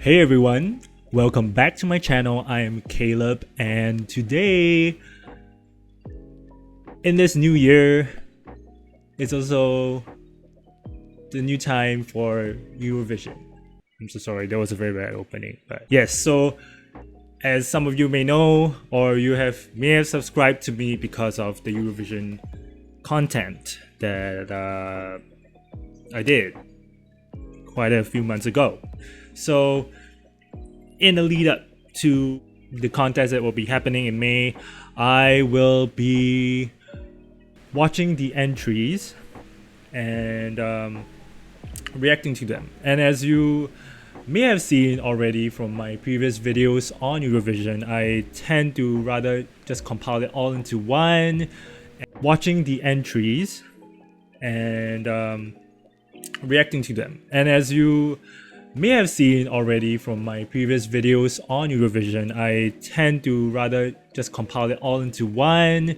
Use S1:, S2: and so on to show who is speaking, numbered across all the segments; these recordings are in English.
S1: Hey everyone, welcome back to my channel. I am Caleb, and today in this new year, it's also the new time for Eurovision. I'm so sorry, that was a very bad opening, but yes. So as some of you may know, or may have subscribed to me because of the Eurovision content that I did quite a few months ago. So in the lead up to the contest that will be happening in May, I will be watching the entries and reacting to them. And as you may have seen already from my previous videos on Eurovision, I tend to rather just compile it all into one, watching the entries and reacting to them. And as you may have seen already from my previous videos on Eurovision, I tend to rather just compile it all into one,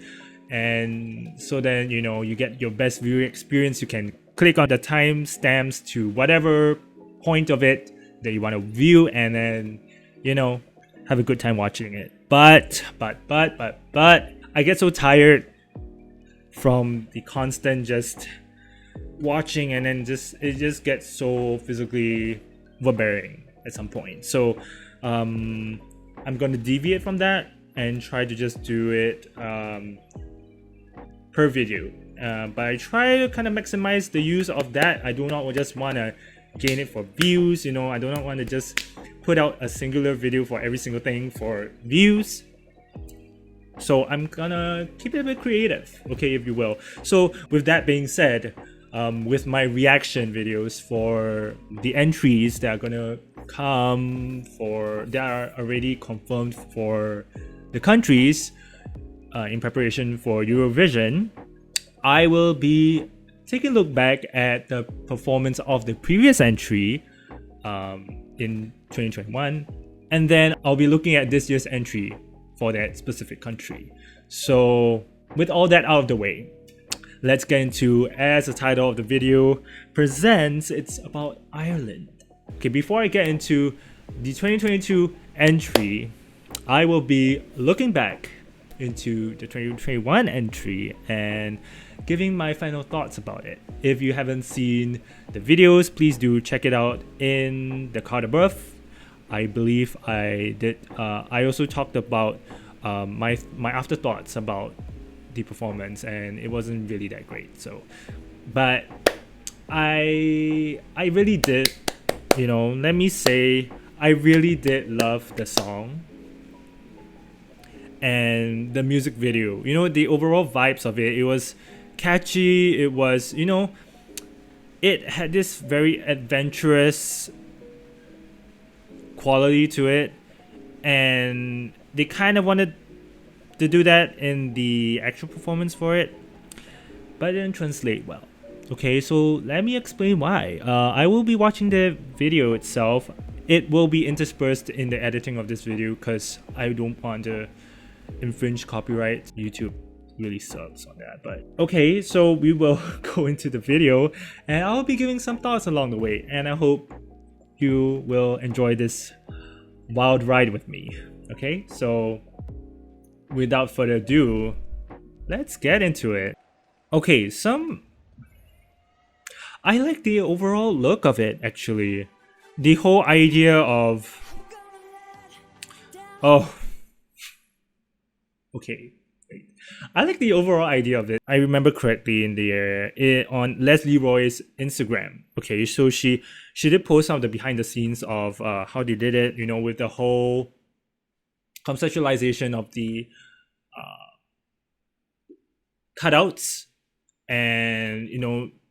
S1: and so then you get your best viewing experience. You can click on the timestamps to whatever point of it that you want to view, and then have a good time watching it. But I get so tired from the constant just watching, and then it just gets so physically overbearing at some point. So I'm going to deviate from that and try to just do it per video, but I try to kind of maximize the use of that. I do not just want to gain it for views. I do not want to just put out a singular video for every single thing for views. So I'm gonna keep it a bit creative, okay, if you will. So with that being said, with my reaction videos for the entries that are gonna that are already confirmed for the countries in preparation for Eurovision, I will be taking a look back at the performance of the previous entry in 2021, and then I'll be looking at this year's entry for that specific country. So with all that out of the way, let's get into, as the title of the video presents, it's about Ireland. Okay, before I get into the 2022 entry, I will be looking back into the 2021 entry and giving my final thoughts about it. If you haven't seen the videos, please do check it out in the card above. I believe I did. I also talked about my afterthoughts about the performance, and it wasn't really that great. So, but I really did, let me say, I really did love the song and the music video. The overall vibes of it. It was catchy. It was, it had this very adventurous quality to it, and they kind of wanted to do that in the actual performance for it, but it didn't translate well. Okay, so let me explain why. I will be watching the video itself. It will be interspersed in the editing of this video because I don't want to infringe copyright. YouTube really sucks on that. But okay, so we will go into the video, and I'll be giving some thoughts along the way, and I hope you will enjoy this wild ride with me. Okay, so without further ado, let's get into it. Okay, I like the overall look of it, actually. The whole idea of... Oh. Okay. Wait. I like the overall idea of it. I remember correctly on Leslie Roy's Instagram. Okay, so she did post some of the behind the scenes of how they did it, with the whole conceptualization of the cutouts, and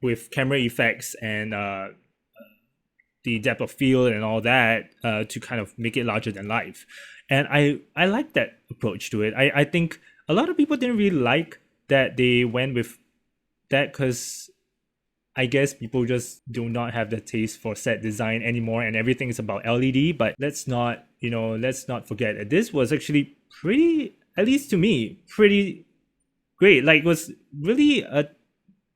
S1: with camera effects and the depth of field and all that to kind of make it larger than life. And I like that approach to it. I think a lot of people didn't really like that they went with that, because I guess people just do not have the taste for set design anymore, and everything is about LED. But let's not forget that this was actually pretty, at least to me, pretty great. Like, it was really a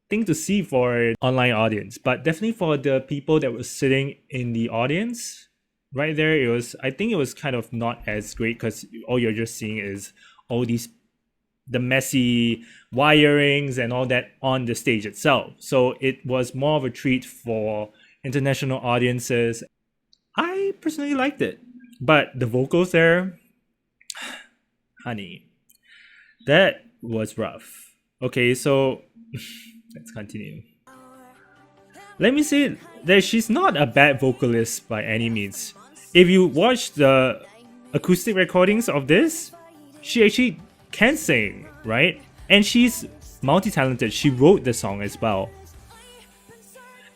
S1: thing to see for an online audience, but definitely for the people that were sitting in the audience, right there, it was, I think it was kind of not as great because all you're just seeing is all these the messy wirings and all that on the stage itself. So it was more of a treat for international audiences. I personally liked it, but the vocals there, honey, that was rough. Okay, so let's continue. Let me say that she's not a bad vocalist by any means. If you watch the acoustic recordings of this, she actually can sing, right? And she's multi-talented. She wrote the song as well.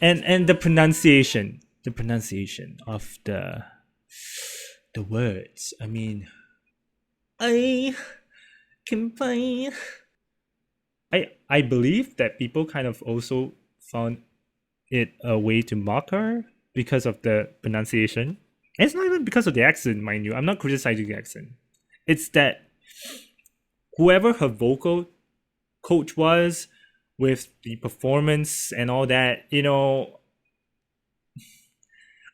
S1: And the pronunciation of the words. I mean, I can play. I believe that people kind of also found it a way to mock her because of the pronunciation. And it's not even because of the accent, mind you. I'm not criticizing the accent. It's that whoever her vocal coach was with the performance and all that, you know,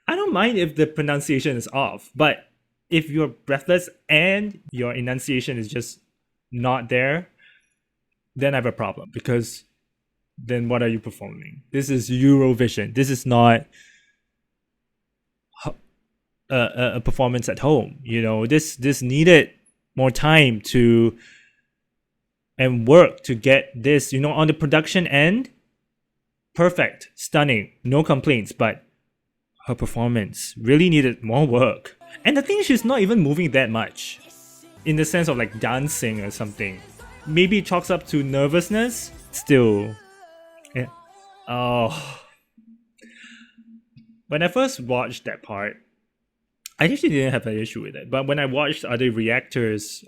S1: I don't mind if the pronunciation is off, but if you're breathless and your enunciation is just not there, then I have a problem, because then what are you performing? This is Eurovision. This is not a performance at home. You know, this needed more time to and work to get this, you know, on the production end. Perfect, stunning, no complaints, but her performance really needed more work. And the thing is, she's not even moving that much in the sense of like dancing or something. Maybe it chalks up to nervousness. Still, yeah. Oh, when I first watched that part, I actually didn't have an issue with it. But when I watched other reactors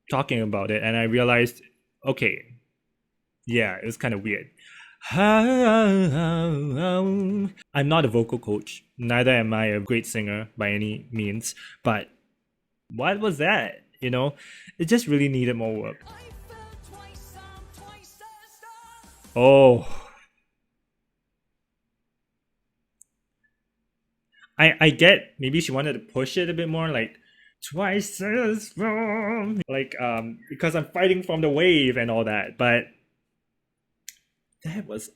S1: talking about it, and I realized, okay, yeah, it was kind of weird. I'm not a vocal coach, neither am I a great singer by any means, but what was that? You know, it just really needed more work. Oh, I get maybe she wanted to push it a bit more, like twice as strong, like because I'm fighting from the wave and all that, but that was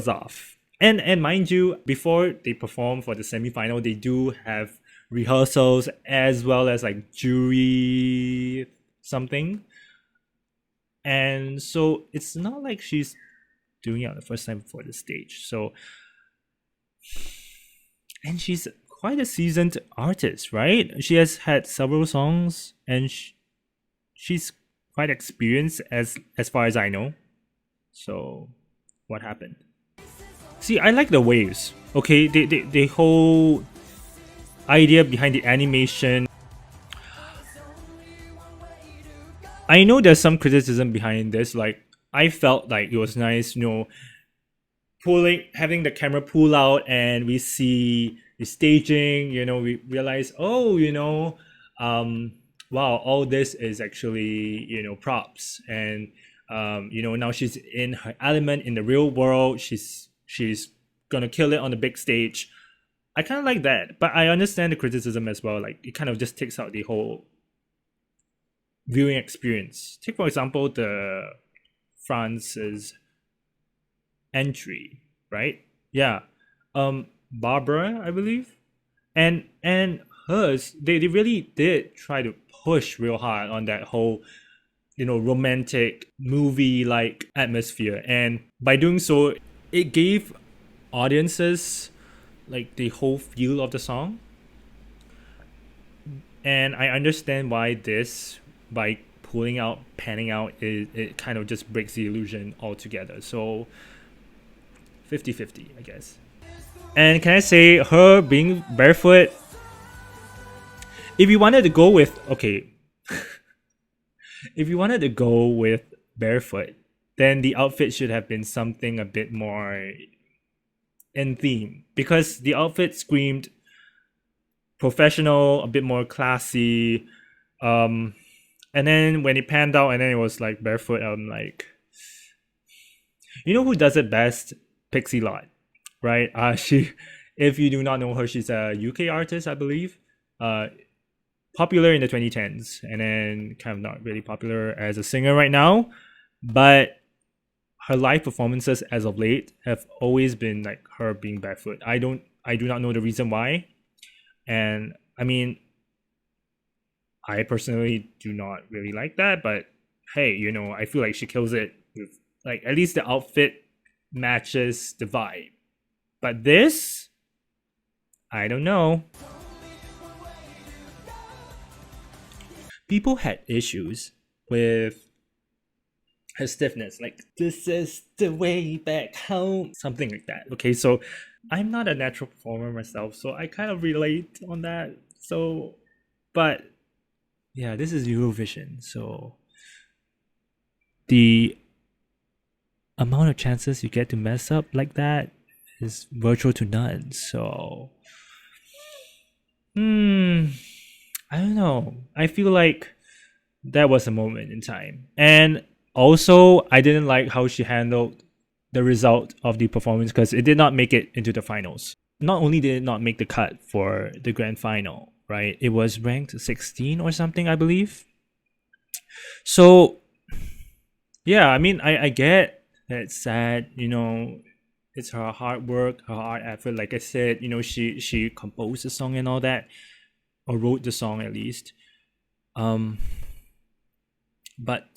S1: off. And mind you, before they perform for the semi-final, they do have rehearsals as well as like jury something. And so it's not like she's doing it the first time for the stage. So, and she's quite a seasoned artist, right? She has had several songs, and she's quite experienced as far as I know. So, what happened? See, I like the waves. Okay, the whole idea behind the animation. I know there's some criticism behind this. Like, I felt like it was nice, you know, having the camera pull out and we see the staging. You know, we realize, oh, you know, wow, all this is actually, you know, props. And you know, now she's in her element in the real world. She's gonna kill it on the big stage. I kind of like that, but I understand the criticism as well. Like, it kind of just takes out the whole viewing experience. Take for example the France's entry, right? Yeah, Barbara, I believe, and hers. They really did try to push real hard on that whole, you know, romantic movie like atmosphere, and by doing so, it gave audiences like the whole feel of the song. And I understand why this, by panning out, it kind of just breaks the illusion altogether. So 50-50, I guess. And can I say, her being barefoot, if you wanted to go with, okay, if you wanted to go with barefoot, then the outfit should have been something a bit more in theme, because the outfit screamed professional, a bit more classy. And then when it panned out and then it was like barefoot, I'm like, you know who does it best? Pixie Lott, right? She If you do not know her, she's a UK artist, I believe. Popular in the 2010s, and then kind of not really popular as a singer right now. But her live performances as of late have always been like her being barefoot. I do not know the reason why. And I mean, I personally do not really like that, but hey, you know, I feel like she kills it with like at least the outfit matches the vibe. But this, I don't know. People had issues with her stiffness, like this is the way back home, something like that. Okay, so I'm not a natural performer myself, so I kind of relate on that. So, but yeah, this is Eurovision, so the amount of chances you get to mess up like that is virtual to none. So, I don't know. I feel like that was a moment in time. And also, I didn't like how she handled the result of the performance because it did not make it into the finals. Not only did it not make the cut for the grand final, right? It was ranked 16 or something, I believe. So, yeah, I mean, I get that it's sad, you know, it's her hard work, her hard effort. Like I said, you know, she composed the song and all that, or wrote the song at least. But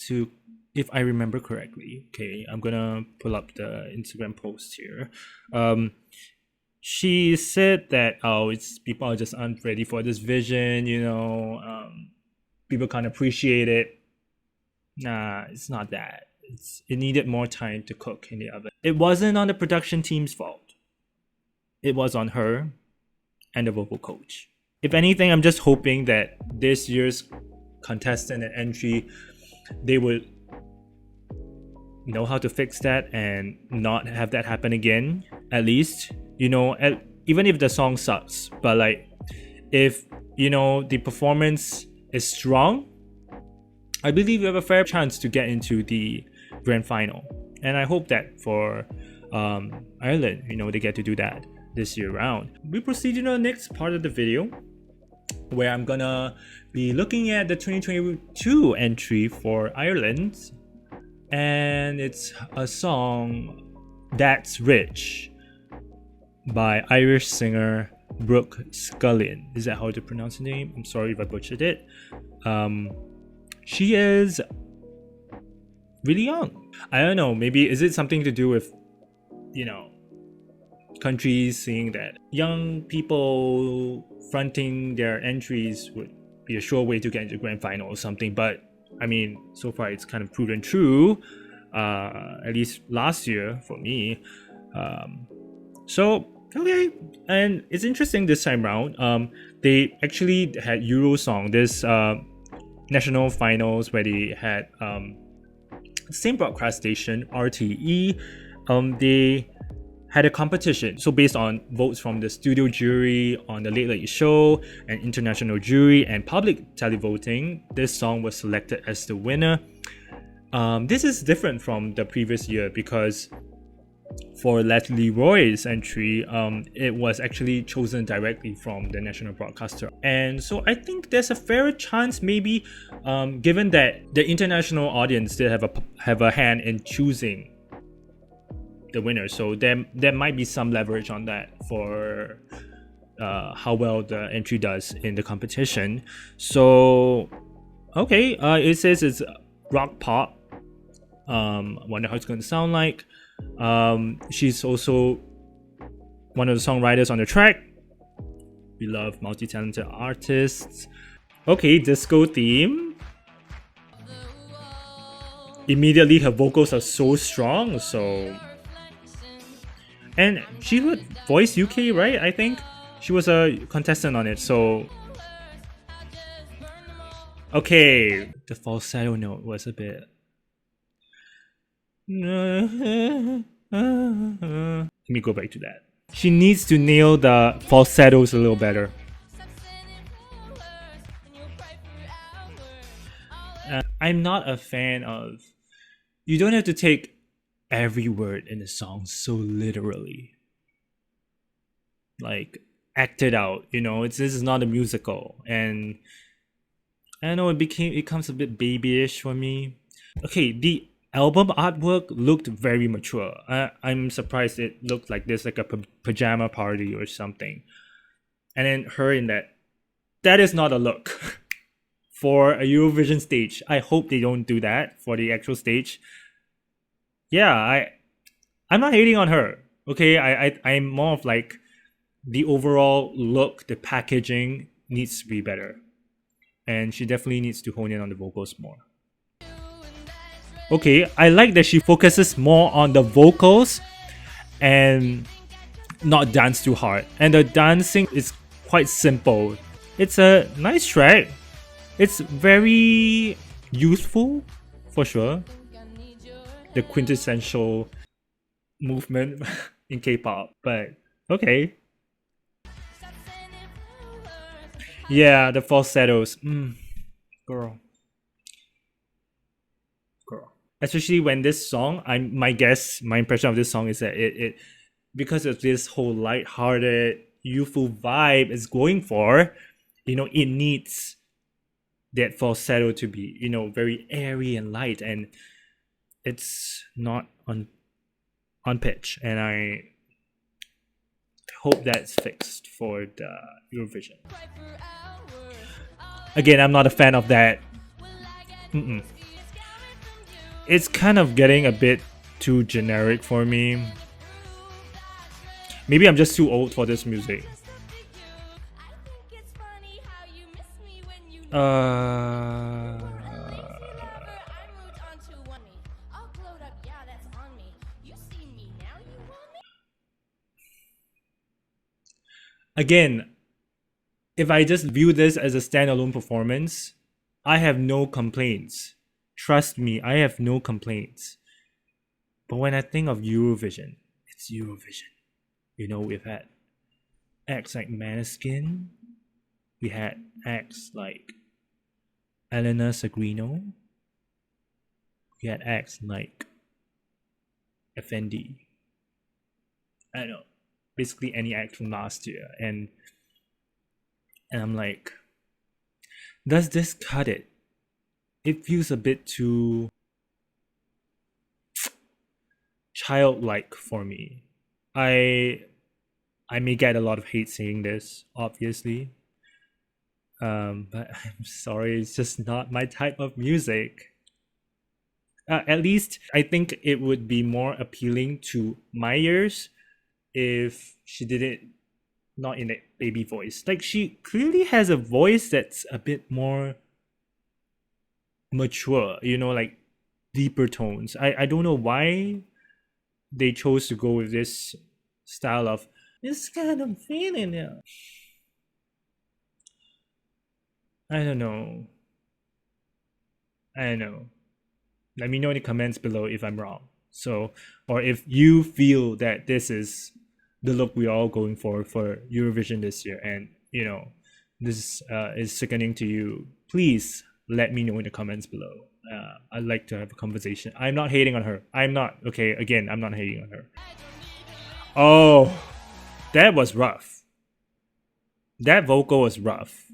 S1: to, if I remember correctly, okay, I'm gonna pull up the Instagram post here. She said that it's people are just unready for this vision, you know. People can't appreciate it. Nah, it's not that. It needed more time to cook in the oven. It wasn't on the production team's fault. It was on her and the vocal coach. If anything, I'm just hoping that this year's contestant and entry, they would know how to fix that and not have that happen again. At least, you know, even if the song sucks, but like if, you know, the performance is strong, I believe you have a fair chance to get into the grand final. And I hope that for Ireland, you know, they get to do that this year round. We proceed to the next part of the video, where I'm gonna be looking at the 2022 entry for Ireland, and it's a song, That's Rich, by Irish singer Brooke Scullion. Is that how to pronounce the name? I'm sorry if I butchered it. She is really young. I don't know, maybe is it something to do with, you know, countries seeing that young people fronting their entries would be a sure way to get into the grand final or something. But I mean, so far it's kind of proven true, at least last year for me. So okay, and it's interesting this time round. They actually had Eurosong, this national finals, where they had same broadcast station, RTE. They had a competition. So based on votes from the studio jury on the Late Late Show and international jury and public televoting, this song was selected as the winner. This is different from the previous year because for Leslie Roy's entry, it was actually chosen directly from the national broadcaster. And so I think there's a fair chance, maybe, given that the international audience did have a hand in choosing the winner, so there might be some leverage on that for how well the entry does in the competition. So okay, it says it's rock pop. Wonder how it's going to sound like. She's also one of the songwriters on the track. We love multi-talented artists. Okay, disco theme. Immediately her vocals are so strong, so, and she would voice UK, right? I think she was a contestant on it. So okay, the falsetto note was a bit. Let me go back to that. She needs to nail the falsettos a little better. I'm not a fan of, you don't have to take every word in the song so literally. like acted out. You know, this is not a musical, and I don't know, it becomes a bit babyish for me. Okay, the album artwork looked very mature. I'm surprised it looked like this, like a pajama party or something. And then her in that is not a look for a Eurovision stage. I hope they don't do that for the actual stage. Yeah, I'm not hating on her. Okay, I'm more of like the overall look, the packaging needs to be better. And she definitely needs to hone in on the vocals more. Okay, I like that she focuses more on the vocals and not dance too hard. And the dancing is quite simple. It's a nice track. It's very youthful, for sure. The quintessential movement in K-pop, but okay. Yeah, the falsettos. Girl. Especially when this song, my impression of this song is that it because of this whole light-hearted, youthful vibe it's going for, you know, it needs that falsetto to be, you know, very airy and light, and it's not on pitch, and I hope that's fixed for the Eurovision. Again, I'm not a fan of that. It's kind of getting a bit too generic for me. Maybe I'm just too old for this music. Again, if I just view this as a standalone performance, I have no complaints. Trust me, I have no complaints. But when I think of Eurovision, it's Eurovision. You know, we've had acts like Maneskin. We had acts like Elena Sagrino. We had acts like FND. I don't know. Basically any act from last year. And I'm like, does this cut it? It feels a bit too childlike for me. I may get a lot of hate saying this, obviously. But I'm sorry, it's just not my type of music. At least I think it would be more appealing to my ears if she did it not in a baby voice. Like, she clearly has a voice that's a bit more mature, you know, like deeper tones. I don't know why they chose to go with this style of this kind of feeling. I don't know. Let me know in the comments below if I'm wrong. So, or if you feel that this is the look we're all going for Eurovision this year, and you know this is sickening to you, please let me know in the comments below. I'd like to have a conversation. I'm not hating on her. I'm not. Okay, again, I'm not hating on her. Oh, that was rough. That vocal was rough.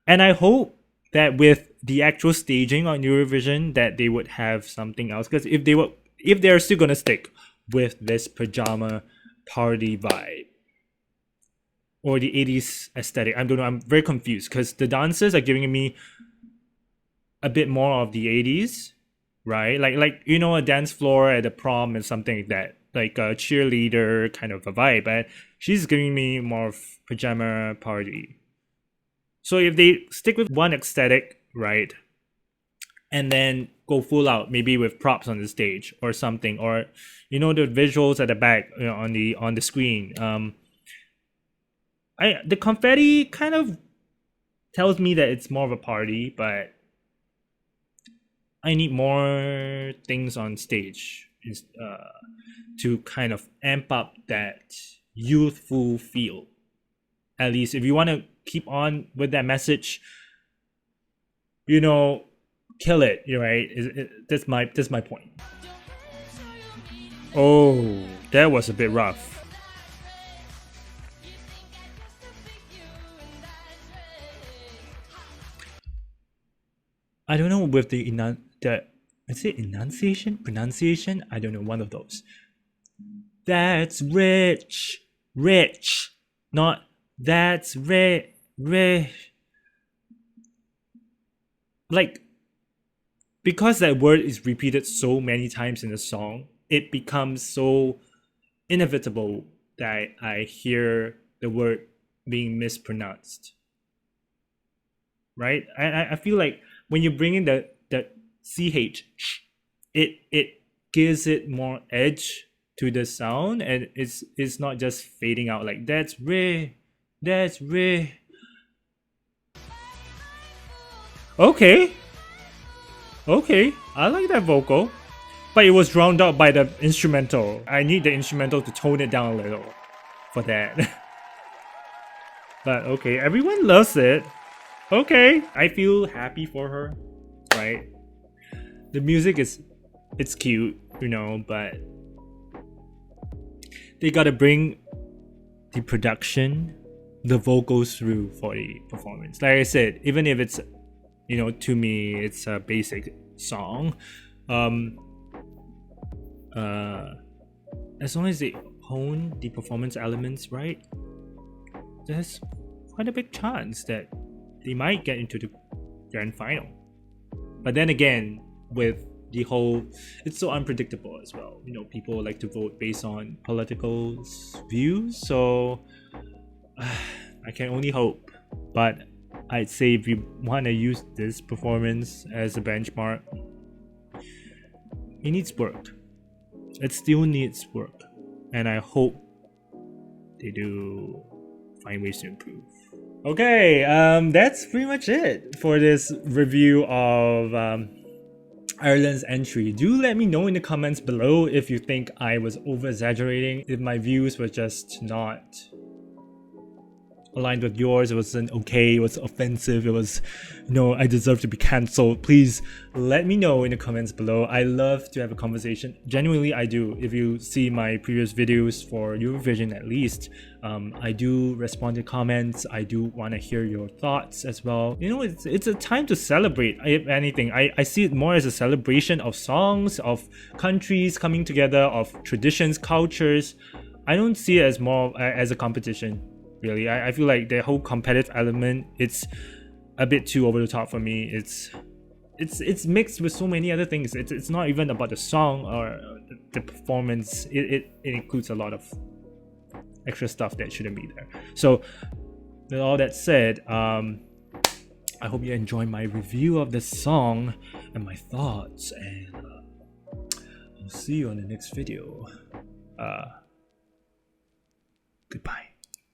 S1: And I hope that with the actual staging on Eurovision that they would have something else. Because if they're still gonna stick with this pajama party vibe or the 80s aesthetic, I don't know, I'm very confused because the dancers are giving me a bit more of the 80s, right? Like you know, a dance floor at a prom and something like that, like a cheerleader kind of a vibe. But she's giving me more of pajama party. So if they stick with one aesthetic, right, and then go full out, maybe with props on the stage or something, or you know, the visuals at the back, you know, on the screen. The confetti kind of tells me that it's more of a party, but I need more things on stage to kind of amp up that youthful feel. At least if you want to keep on with that message, you know, kill it, right? That's my point. Oh, that was a bit rough. I don't know with the is it pronunciation? I don't know, one of those. That's rich, not that's rich. Like, because that word is repeated so many times in the song, it becomes so inevitable that I hear the word being mispronounced. Right? I feel like when you bring in the ch, it gives it more edge to the sound, and it's not just fading out like that's re. Okay, I like that vocal, but it was drowned out by the instrumental. I need the instrumental to tone it down a little for that. But okay, everyone loves it. Okay, I feel happy for her, right? The music it's cute, but they gotta bring the production, the vocals through for the performance. Like I said, even if it's, to me, it's a basic song. As long as they hone the performance elements right, there's quite a big chance that they might get into the grand final. But then again, with the whole, it's so unpredictable as well. People like to vote based on political views, so I can only hope. But I'd say if you want to use this performance as a benchmark, it needs work. It still needs work, and I hope they do find ways to improve. Okay, that's pretty much it for this review of Ireland's entry. Do let me know in the comments below if you think I was over-exaggerating, if my views were just not aligned with yours, it wasn't okay, it was offensive, it was, I deserve to be cancelled. Please let me know in the comments below. I love to have a conversation. Genuinely, I do. If you see my previous videos for Eurovision at least, I do respond to comments. I do want to hear your thoughts as well. It's a time to celebrate. If anything, I see it more as a celebration of songs, of countries coming together, of traditions, cultures. I don't see it as more as a competition. Really, I feel like the whole competitive element, it's a bit too over the top for me. It's mixed with so many other things. It's not even about the song or the performance. It includes a lot of extra stuff that shouldn't be there. So with all that said, I hope you enjoyed my review of the song and my thoughts, and I'll see you on the next video. Goodbye.